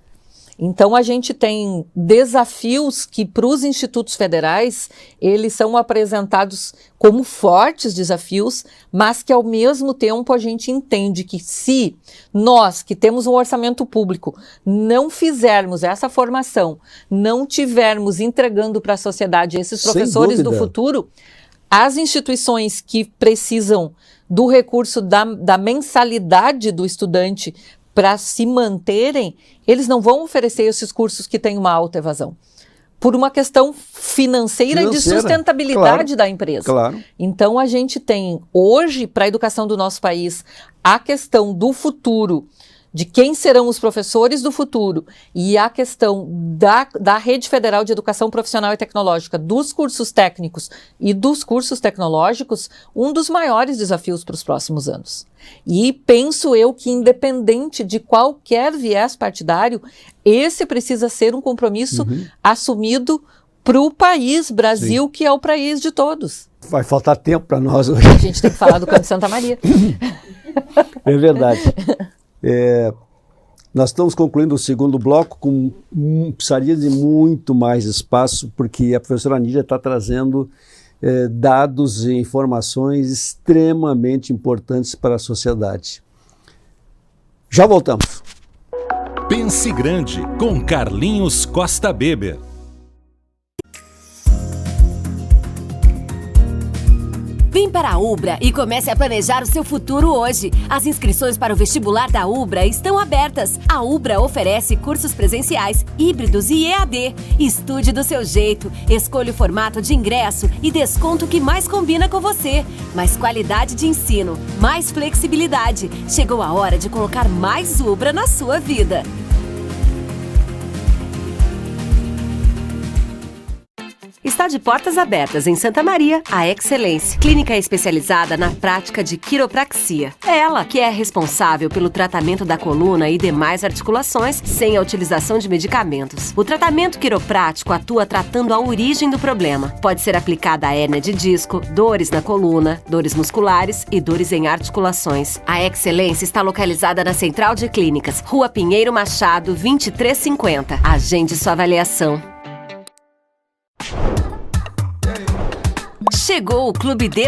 Então, a gente tem desafios que, para os institutos federais, eles são apresentados como fortes desafios, mas que, ao mesmo tempo, a gente entende que se nós, que temos um orçamento público, não fizermos essa formação, não tivermos entregando para a sociedade esses professores do futuro, as instituições que precisam do recurso da mensalidade do estudante para se manterem, eles não vão oferecer esses cursos que têm uma alta evasão. Por uma questão financeira e de sustentabilidade da empresa. Claro. Então, a gente tem hoje, para a educação do nosso país, a questão do futuro, de quem serão os professores do futuro, e a questão da Rede Federal de Educação Profissional e Tecnológica, dos cursos técnicos e dos cursos tecnológicos, um dos maiores desafios para os próximos anos. E penso eu que, independente de qualquer viés partidário, esse precisa ser um compromisso assumido para o país, Brasil, que é o país de todos. Vai faltar tempo para nós hoje. A gente tem que falar do Canto de Santa Maria. É verdade. Nós estamos concluindo o segundo bloco, precisaria de muito mais espaço, porque a professora Nídia está trazendo dados e informações extremamente importantes para a sociedade. Já voltamos. Pense Grande, com Carlinhos Costa Beber. Vem para a Ubra e comece a planejar o seu futuro hoje. As inscrições para o vestibular da Ubra estão abertas. A Ubra oferece cursos presenciais, híbridos e EAD. Estude do seu jeito, escolha o formato de ingresso e desconto que mais combina com você. Mais qualidade de ensino, mais flexibilidade. Chegou a hora de colocar mais Ubra na sua vida. Está de portas abertas em Santa Maria, a Excelência, clínica especializada na prática de quiropraxia. É ela que é responsável pelo tratamento da coluna e demais articulações sem a utilização de medicamentos. O tratamento quiroprático atua tratando a origem do problema. Pode ser aplicada a hérnia de disco, dores na coluna, dores musculares e dores em articulações. A Excelência está localizada na Central de Clínicas, Rua Pinheiro Machado, 2350. Agende sua avaliação. Chegou o Clube D+,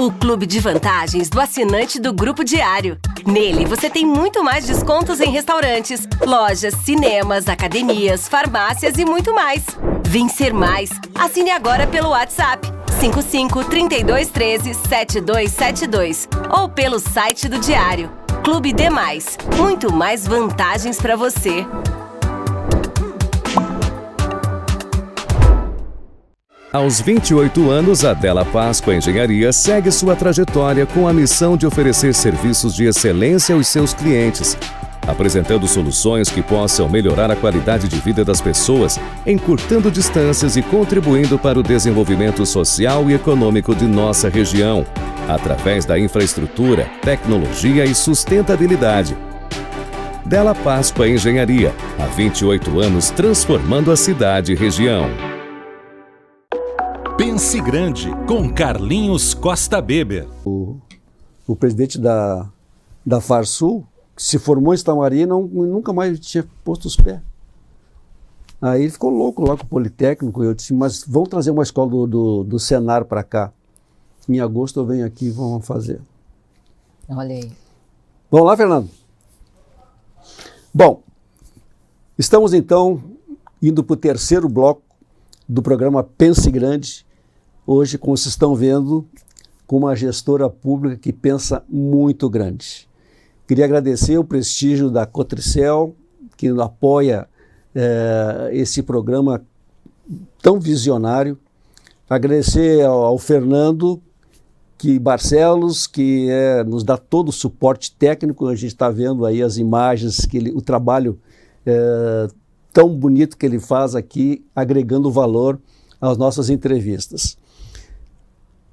o clube de vantagens do assinante do Grupo Diário. Nele você tem muito mais descontos em restaurantes, lojas, cinemas, academias, farmácias e muito mais. Vencer mais. Assine agora pelo WhatsApp 55 32 13 7272 ou pelo site do Diário. Clube D+, muito mais vantagens para você. Aos 28 anos, a Della Páscoa Engenharia segue sua trajetória com a missão de oferecer serviços de excelência aos seus clientes, apresentando soluções que possam melhorar a qualidade de vida das pessoas, encurtando distâncias e contribuindo para o desenvolvimento social e econômico de nossa região, através da infraestrutura, tecnologia e sustentabilidade. Della Páscoa Engenharia, há 28 anos transformando a cidade e região. Pense Grande, com Carlinhos Costa Beber. O presidente da Farsul, que se formou em Santa Maria, nunca mais tinha posto os pés. Aí ele ficou louco lá com o Politécnico. Eu disse, mas vamos trazer uma escola do Senar para cá. Em agosto eu venho aqui e vamos fazer. Olha aí. Vamos lá, Fernando? Bom, estamos então indo para o terceiro bloco do programa Pense Grande, hoje, como vocês estão vendo, com uma gestora pública que pensa muito grande. Queria agradecer o prestígio da Cotricel, que apoia esse programa tão visionário. Agradecer ao Fernando Barcelos, que nos dá todo o suporte técnico. A gente está vendo aí as imagens, o trabalho tão bonito que ele faz aqui, agregando valor às nossas entrevistas.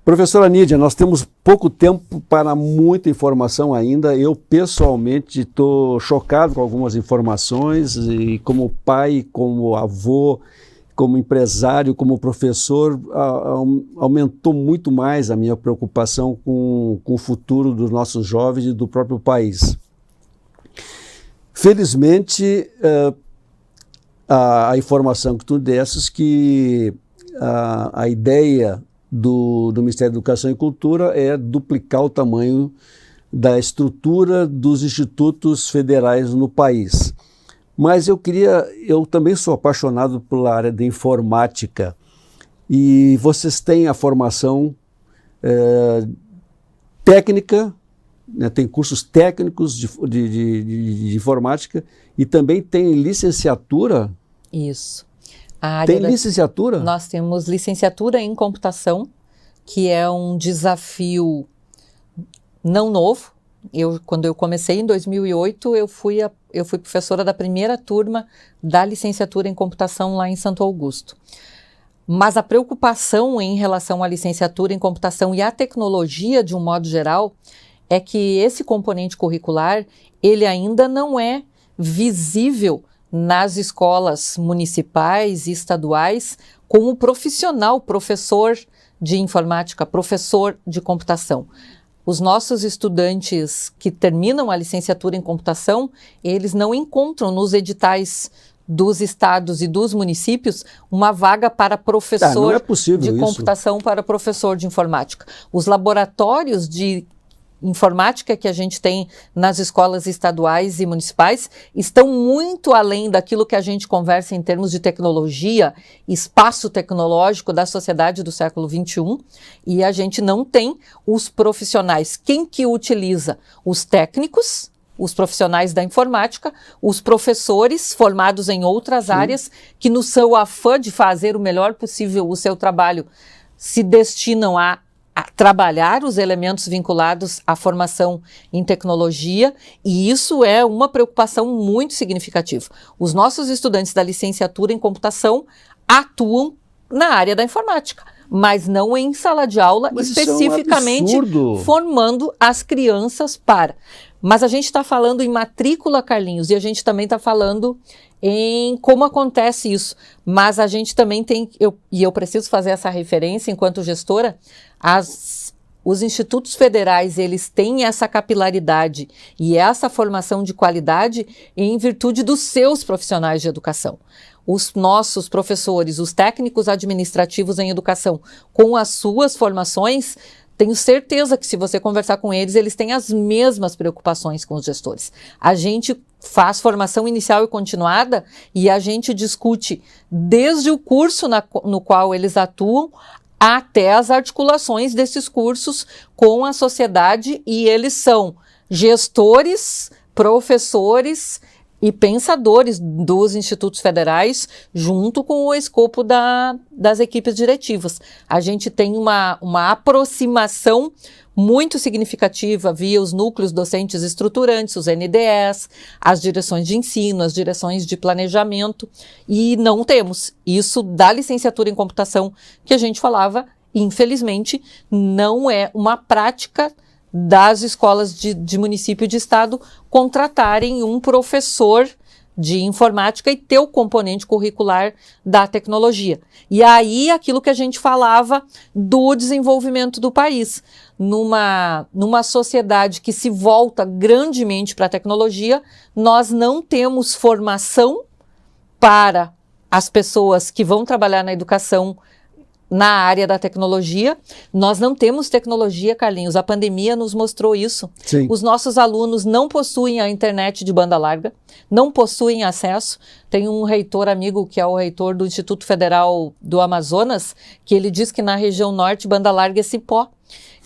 Professora Nídia, nós temos pouco tempo para muita informação ainda. Eu, pessoalmente, estou chocado com algumas informações e, como pai, como avô, como empresário, como professor, aumentou muito mais a minha preocupação com o futuro dos nossos jovens e do próprio país. Felizmente, a informação que tu desses, que a ideia do Ministério da Educação e Cultura é duplicar o tamanho da estrutura dos institutos federais no país. Mas eu também sou apaixonado pela área de informática, e vocês têm a formação técnica, né, tem cursos técnicos de informática, e também tem licenciatura? Isso. Tem licenciatura? Nós temos licenciatura em computação, que é um desafio não novo. Quando eu comecei em 2008, eu fui professora da primeira turma da licenciatura em computação lá em Santo Augusto. Mas a preocupação em relação à licenciatura em computação e à tecnologia, de um modo geral, é que esse componente curricular, ele ainda não é visível nas escolas municipais e estaduais como profissional, professor de informática, professor de computação. Os nossos estudantes que terminam a licenciatura em computação, eles não encontram nos editais dos estados e dos municípios uma vaga para professor de computação, para professor de informática. Os laboratórios de informática que a gente tem nas escolas estaduais e municipais estão muito além daquilo que a gente conversa em termos de tecnologia, espaço tecnológico da sociedade do século XXI, e a gente não tem os profissionais. Quem que utiliza? Os técnicos, os profissionais da informática, os professores formados em outras áreas, que no seu afã de fazer o melhor possível o seu trabalho, se destinam a trabalhar os elementos vinculados à formação em tecnologia, e isso é uma preocupação muito significativa. Os nossos estudantes da licenciatura em computação atuam na área da informática, mas não em sala de aula, especificamente formando as crianças para. Mas a gente está falando em matrícula, Carlinhos, e a gente também está falando em como acontece isso. Mas a gente também tem, eu preciso fazer essa referência enquanto gestora, os institutos federais, eles têm essa capilaridade e essa formação de qualidade em virtude dos seus profissionais de educação. Os nossos professores, os técnicos administrativos em educação, com as suas formações, tenho certeza que se você conversar com eles, eles têm as mesmas preocupações com os gestores. A gente faz formação inicial e continuada e a gente discute desde o curso no qual eles atuam até as articulações desses cursos com a sociedade, e eles são gestores, professores e pensadores dos institutos federais, junto com o escopo das equipes diretivas. A gente tem uma aproximação muito significativa via os núcleos docentes estruturantes, os NDEs, as direções de ensino, as direções de planejamento, e não temos isso da licenciatura em computação que a gente falava. Infelizmente, não é uma prática das escolas de município e de estado contratarem um professor de informática e ter o componente curricular da tecnologia. E aí, aquilo que a gente falava do desenvolvimento do país. Numa sociedade que se volta grandemente para a tecnologia, nós não temos formação para as pessoas que vão trabalhar na educação na área da tecnologia. Nós não temos tecnologia, Carlinhos. A pandemia nos mostrou isso. Sim. Os nossos alunos não possuem a internet de banda larga, não possuem acesso. Tem um reitor amigo, que é o reitor do Instituto Federal do Amazonas, que ele diz que na região norte banda larga é cipó.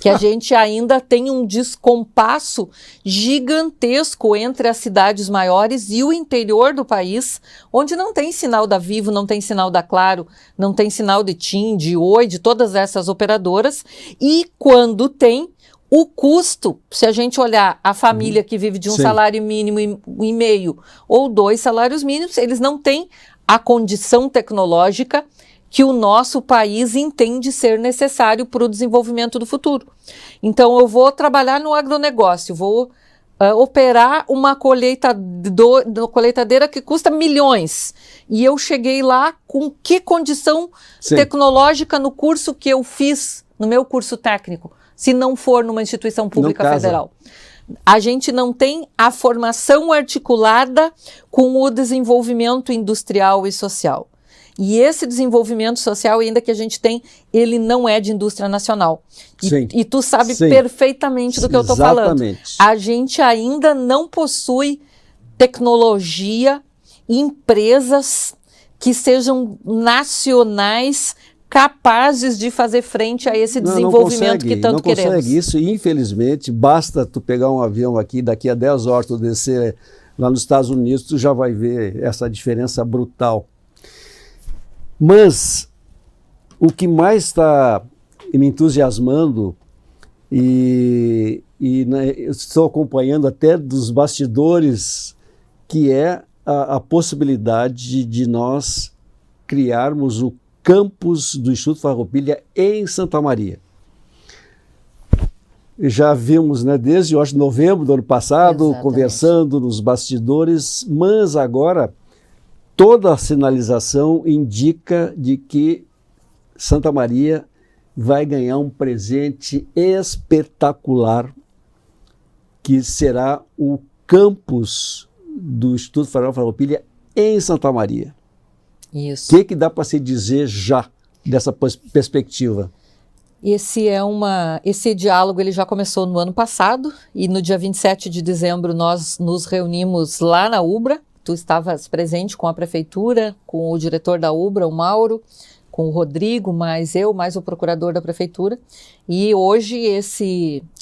Que a gente ainda tem um descompasso gigantesco entre as cidades maiores e o interior do país, onde não tem sinal da Vivo, não tem sinal da Claro, não tem sinal de TIM, de Oi, de todas essas operadoras. E quando tem, o custo, se a gente olhar a família que vive de um salário mínimo e meio ou 2 salários mínimos, eles não têm a condição tecnológica que o nosso país entende ser necessário para o desenvolvimento do futuro. Então, eu vou trabalhar no agronegócio, vou operar uma colheitadeira que custa milhões. E eu cheguei lá com que condição tecnológica no curso que eu fiz, no meu curso técnico, se não for numa instituição pública federal? A gente não tem a formação articulada com o desenvolvimento industrial e social. E esse desenvolvimento social, ainda que a gente tem, ele não é de indústria nacional. E tu sabe perfeitamente do que eu estou falando. A gente ainda não possui tecnologia, empresas que sejam nacionais, capazes de fazer frente a esse desenvolvimento que tanto queremos. Não consegue isso, e infelizmente, basta tu pegar um avião aqui, daqui a 10 horas tu descer lá nos Estados Unidos, tu já vai ver essa diferença brutal. Mas o que mais está me entusiasmando, e eu estou acompanhando até dos bastidores, que é a possibilidade de nós criarmos o campus do Instituto Farroupilha em Santa Maria. Já vimos, desde, eu acho, novembro do ano passado, conversando nos bastidores, mas agora toda a sinalização indica de que Santa Maria vai ganhar um presente espetacular, que será o campus do Instituto Federal Farroupilha em Santa Maria. Isso. O que dá para se dizer já dessa perspectiva? Esse diálogo ele já começou no ano passado, e no dia 27 de dezembro nós nos reunimos lá na UBRA. Tu estavas presente com a prefeitura, com o diretor da UBRA, o Mauro, com o Rodrigo, mais eu, mais o procurador da prefeitura. E hoje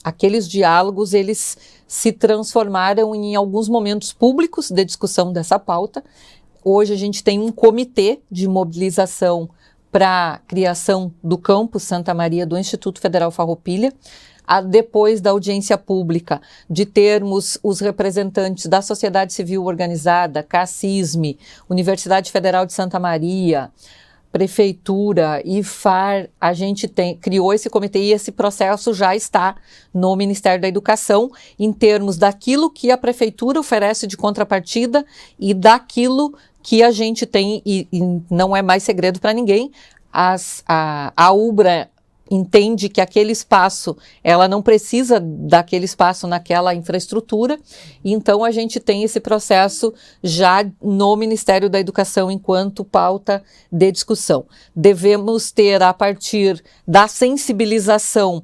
aqueles diálogos, eles se transformaram em alguns momentos públicos de discussão dessa pauta. Hoje a gente tem um comitê de mobilização para a criação do campus Santa Maria do Instituto Federal Farroupilha. Depois da audiência pública, de termos os representantes da sociedade civil organizada, CACISME, Universidade Federal de Santa Maria, Prefeitura, IFAR, a gente criou esse comitê, e esse processo já está no Ministério da Educação, em termos daquilo que a Prefeitura oferece de contrapartida e daquilo que a gente tem, e não é mais segredo para ninguém, a UBRA entende que aquele espaço, ela não precisa daquele espaço naquela infraestrutura, então a gente tem esse processo já no Ministério da Educação enquanto pauta de discussão. Devemos ter, a partir da sensibilização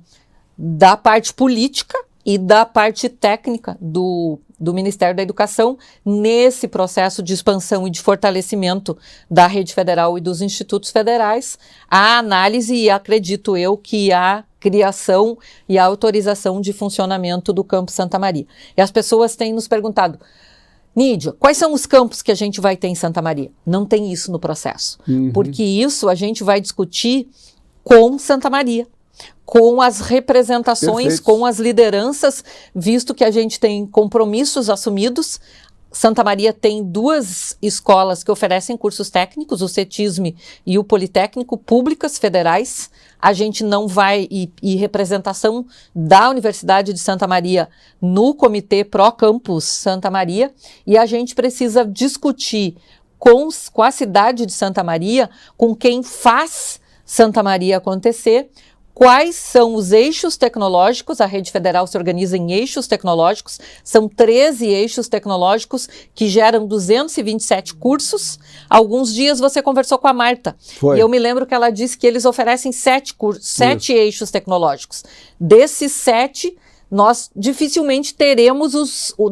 da parte política e da parte técnica do Ministério da Educação, nesse processo de expansão e de fortalecimento da rede federal e dos institutos federais, a análise, e acredito eu que a criação e a autorização de funcionamento do Campus Santa Maria. E as pessoas têm nos perguntado: Nídia, quais são os campos que a gente vai ter em Santa Maria? Não tem isso no processo, porque isso a gente vai discutir com Santa Maria, com as representações, com as lideranças, visto que a gente tem compromissos assumidos. Santa Maria tem 2 escolas que oferecem cursos técnicos, o CETISME e o Politécnico, públicas, federais. A gente não vai, e representação da Universidade de Santa Maria no Comitê Pro Campus Santa Maria, e a gente precisa discutir com a cidade de Santa Maria, com quem faz Santa Maria acontecer, quais são os eixos tecnológicos. A Rede Federal se organiza em eixos tecnológicos, são 13 eixos tecnológicos que geram 227 cursos. Alguns dias você conversou com a Marta, e eu me lembro que ela disse que eles oferecem 7 eixos tecnológicos. Desses 7, nós dificilmente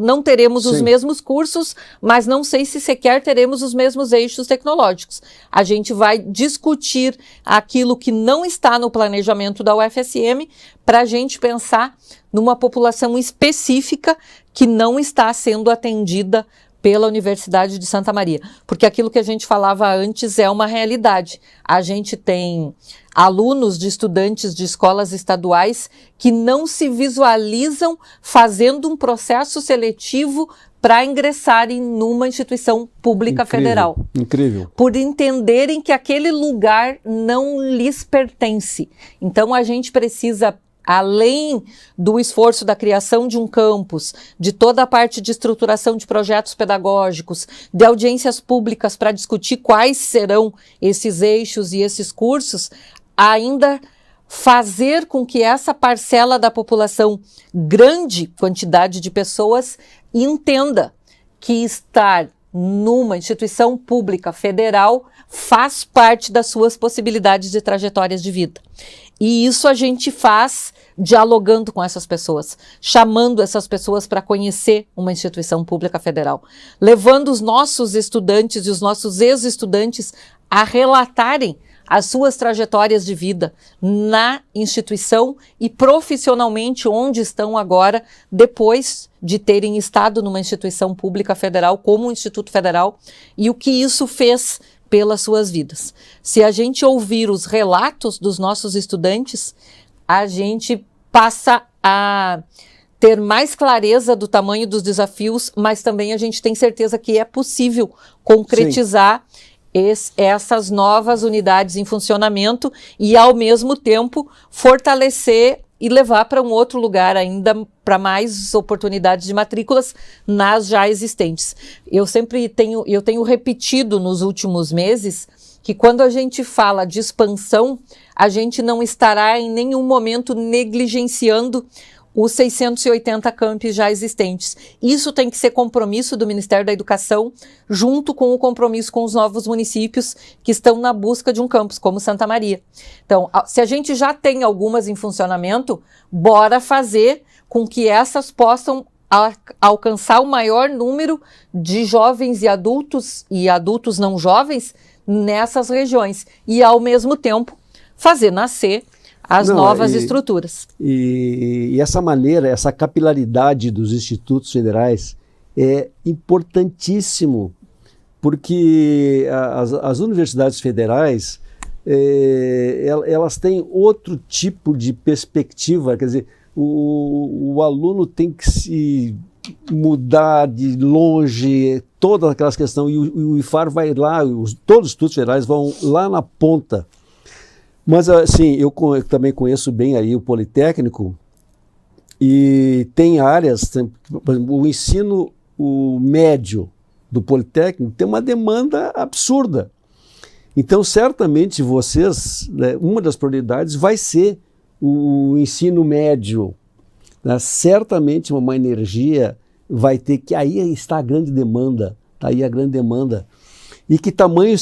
não teremos os mesmos cursos, mas não sei se sequer teremos os mesmos eixos tecnológicos. A gente vai discutir aquilo que não está no planejamento da UFSM para a gente pensar numa população específica que não está sendo atendida pela Universidade de Santa Maria. Porque aquilo que a gente falava antes é uma realidade. A gente tem alunos de estudantes de escolas estaduais que não se visualizam fazendo um processo seletivo para ingressarem numa instituição pública federal. Incrível. Por entenderem que aquele lugar não lhes pertence. Então a gente precisa, além do esforço da criação de um campus, de toda a parte de estruturação de projetos pedagógicos, de audiências públicas para discutir quais serão esses eixos e esses cursos, ainda fazer com que essa parcela da população, grande quantidade de pessoas, entenda que estar numa instituição pública federal faz parte das suas possibilidades de trajetórias de vida. E isso a gente faz dialogando com essas pessoas, chamando essas pessoas para conhecer uma instituição pública federal, levando os nossos estudantes e os nossos ex-estudantes a relatarem as suas trajetórias de vida na instituição e profissionalmente onde estão agora, depois de terem estado numa instituição pública federal, como o Instituto Federal, e o que isso fez pelas suas vidas. Se a gente ouvir os relatos dos nossos estudantes, a gente passa a ter mais clareza do tamanho dos desafios, mas também a gente tem certeza que é possível concretizar essas novas unidades em funcionamento e, ao mesmo tempo, fortalecer e levar para um outro lugar ainda, para mais oportunidades de matrículas nas já existentes. Eu tenho repetido nos últimos meses que quando a gente fala de expansão, a gente não estará em nenhum momento negligenciando os 680 campi já existentes. Isso tem que ser compromisso do Ministério da Educação, junto com o compromisso com os novos municípios que estão na busca de um campus, como Santa Maria. Então, se a gente já tem algumas em funcionamento, bora fazer com que essas possam alcançar o maior número de jovens e adultos não jovens nessas regiões. E, ao mesmo tempo, fazer nascer as novas estruturas. E essa maneira, essa capilaridade dos institutos federais é importantíssimo, porque as universidades federais, elas têm outro tipo de perspectiva, quer dizer, o aluno tem que se mudar de longe, todas aquelas questões, e o IFAR vai lá, todos os institutos federais vão lá na ponta. Mas, assim, eu também conheço bem aí o Politécnico e tem áreas, por exemplo, o ensino médio do Politécnico tem uma demanda absurda. Então, certamente vocês, né, uma das prioridades vai ser o ensino médio. Né? Certamente uma energia vai ter que... Aí está a grande demanda, tá aí a grande demanda. E que tamanho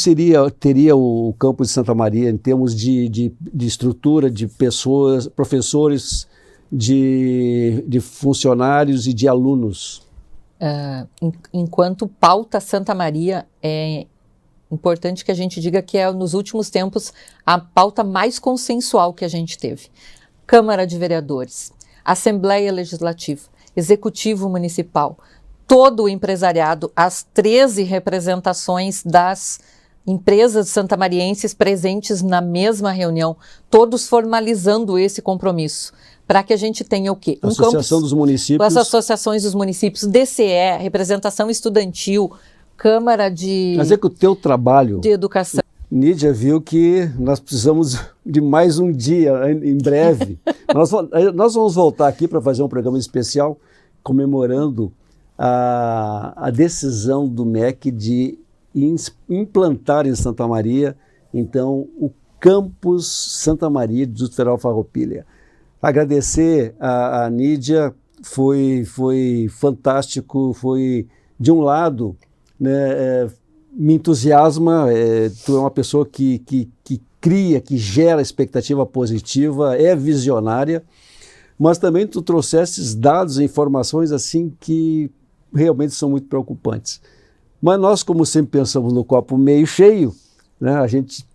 teria o campus de Santa Maria em termos de estrutura, de pessoas, professores, de funcionários e de alunos? Enquanto pauta Santa Maria, é importante que a gente diga que é, nos últimos tempos, a pauta mais consensual que a gente teve. Câmara de Vereadores, Assembleia Legislativa, Executivo Municipal, todo o empresariado, as 13 representações das empresas santamarienses presentes na mesma reunião, todos formalizando esse compromisso, para que a gente tenha o quê? Associação dos Municípios. Com as associações dos municípios, DCE, representação estudantil, Câmara de... Mas é que o teu trabalho... De educação. Nídia viu que nós precisamos de mais um dia, em breve. nós vamos voltar aqui para fazer um programa especial comemorando a decisão do MEC de implantar em Santa Maria, então, o Campus Santa Maria de Jutural Farroupilha. Agradecer a Nídia, foi fantástico, foi, de um lado, né, me entusiasma, tu é uma pessoa que cria, que gera expectativa positiva, é visionária, mas também tu trouxestes dados e informações assim que realmente são muito preocupantes. Mas nós, como sempre pensamos no copo meio cheio, né, a gente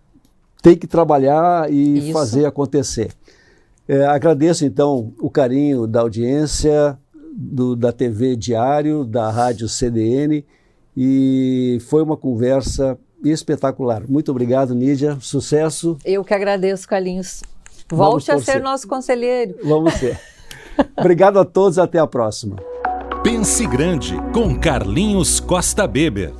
tem que trabalhar e fazer acontecer. Agradeço, então, o carinho da audiência, da TV Diário, da Rádio CDN, e foi uma conversa espetacular. Muito obrigado, Nídia. Sucesso. Eu que agradeço, Carlinhos. Volte a ser nosso conselheiro. Vamos ser. Obrigado a todos, até a próxima. Pense Grande, com Carlinhos Costa Beber.